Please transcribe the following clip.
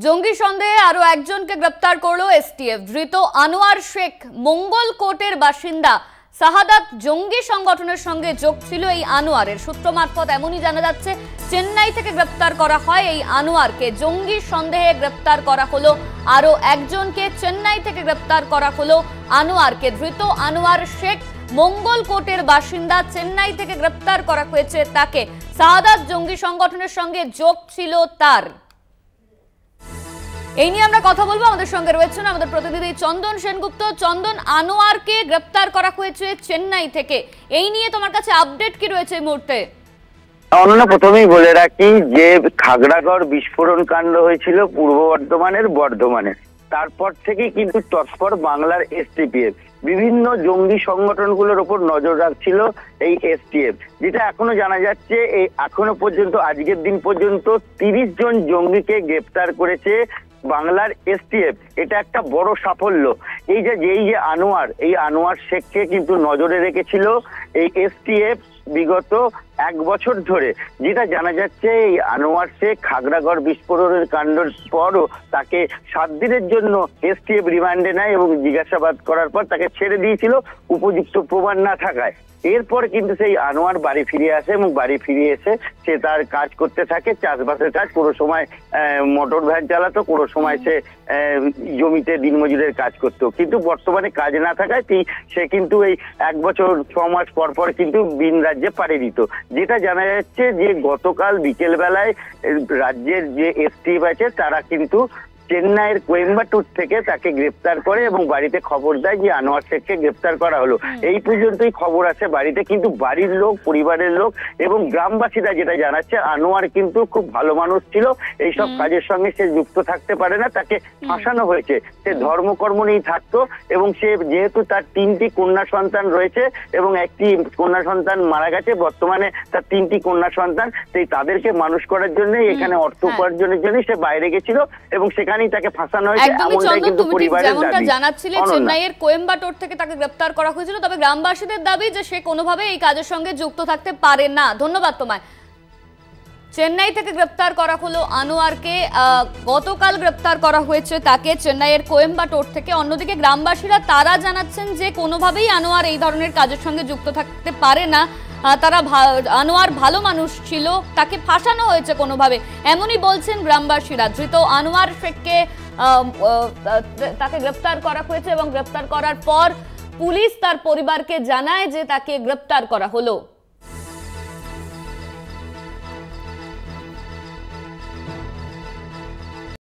জঙ্গি সন্দেহে আরো একজনকে গ্রেপ্তার করলো এসটিএফ। ধৃত আনোয়ার শেখ মঙ্গলকোটের বাসিন্দা। শাহাদাত জঙ্গি সংগঠনের সঙ্গে যোগ ছিল এই আনোয়ারের। সূত্র মারফত এমনই জানা যাচ্ছে, চেন্নাই থেকে গ্রেপ্তার করা হয় এই আনোয়ারকে। জঙ্গি সন্দেহে গ্রেপ্তার করা হলো আরো একজনকে। চেন্নাই থেকে গ্রেপ্তার করা হলো আনোয়ারকে। ধৃত আনোয়ার শেখ মঙ্গলকোটের বাসিন্দা। চেন্নাই থেকে গ্রেপ্তার করা হয়েছে তাকে। শাহাদাত জঙ্গি সংগঠনের সঙ্গে যোগ ছিল তার। এই নিয়ে আমরা কথা বলবো। আমাদের সঙ্গে রয়েছেন আমাদের প্রতিনিধি চন্দন সেনগুপ্ত। চন্দন, আনোয়ারকে গ্রেপ্তার করা হয়েছে চেন্নাই থেকে, এই নিয়ে তোমার কাছে আপডেট কি রয়েছে এই মুহূর্তে? অনন্যা, প্রথমেই বলে রাখি যে খাগড়াগড় বিস্ফোরণ কাণ্ড হয়েছিল পূর্ব বর্ধমানের, তারপর থেকেই কিন্তু তৎপর বাংলার এসটিপিএফ বিভিন্ন জঙ্গি সংগঠনগুলোর উপর নজর রাখছিল এই এসটিএফ। যেটা এখনো জানা যাচ্ছে, এই এখনো পর্যন্ত আজকের দিন পর্যন্ত 30 জন জঙ্গিকে গ্রেপ্তার করেছে বাংলার এসটিএফ। এটা একটা বড় সাফল্য। এই যে আনোয়ার শেখকে কিন্তু নজরে রেখেছিল এই এসটিএফ বিগত 1 বছর ধরে। যেটা জানা যাচ্ছে, এই আনোয়ার শেখ খাগড়াগড় বিস্ফোরণের কাণ্ডের পরও তাকে 7 দিনের জন্য এসটিএফ রিমান্ডে নেয় এবং জিজ্ঞাসাবাদ করার পর তাকে ছেড়ে দিয়েছিল উপযুক্ত প্রমাণ না থাকায়। এরপর কিন্তু সেই আনোয়ার বাড়ি ফিরে আসে এবং বাড়ি ফিরে এসে সে তার কাজ করতে থাকে, চাষবাসের কাজ। কোনো সময় মোটর ভ্যান চালাতো, কোনো সময় সে জমিতে দিনমজুরের কাজ করতো। কিন্তু বর্তমানে কাজ না থাকায় সে কিন্তু এই 1 বছর 6 মাস পর পর কিন্তু ভিন রাজ্যে পাড়ি দিত। যেটা জানা যাচ্ছে যে গতকাল বিকেল বেলায় রাজ্যের যে এসটিএফ আছে তারা কিন্তু চেন্নাইয়ের কোয়েম্বাটুর থেকে তাকে গ্রেপ্তার করে এবং বাড়িতে খবর দেয় যে আনোয়ার শেখকে গ্রেপ্তার করা হলো। এই পর্যন্তই খবর আসে বাড়িতে, কিন্তু বাড়ির লোক, পরিবারের লোক এবং গ্রামবাসীরা যেটা জানাচ্ছে, আনোয়ার কিন্তু খুব ভালো মানুষ ছিল, এইসব কাজের সঙ্গে সে যুক্ত থাকতে পারে না, তাকে ফাঁসানো হয়েছে। সে ধর্মকর্ম নিয়েই থাকতো এবং সে যেহেতু তার 3টি কন্যা সন্তান রয়েছে এবং একটি কন্যা সন্তান মারা গেছে, বর্তমানে তার 3টি কন্যা সন্তান, সেই তাদেরকে মানুষ করার জন্য এখানে অর্থ উপার্জনের জন্য সে বাইরে গেছিল এবং সেখানে তাকে ফাঁসানো হয়েছে। এমনটাই কিন্তু পরিবারের দাবি। জানাচ্ছিলেন চেন্নাইয়ের কোয়েম্বাটোর থেকে তাকে গ্রেপ্তার করা হয়েছিল, তবে গ্রামবাসীদের দাবি যে সে কোনোভাবে এই কাজের সঙ্গে যুক্ত থাকতে পারে না। ধন্যবাদ তোমায়। চেন্নাই থেকে গ্রেপ্তার করা হলো আনোয়ারকে। গতকাল গ্রেপ্তার করা হয়েছে তাকে চেন্নাইয়ের কোয়েম্বাটোর থেকে। অন্যদিকে গ্রামবাসীরা তারা জানাচ্ছেন যে কোনোভাবেই আনোয়ার এই ধরনের কাজের সঙ্গে যুক্ত থাকতে পারে না। আনোয়ার ভালো মানুষ ছিল, তাকে ফাঁসানো হয়েছে কোনোভাবে, এমনই বলছেন গ্রামবাসীরা। ধৃত আনোয়ার শেখকে তাকে গ্রেপ্তার করা হয়েছে এবং গ্রেপ্তার করার পর পুলিশ তার পরিবারকে জানায় যে তাকে গ্রেপ্তার করা হলো।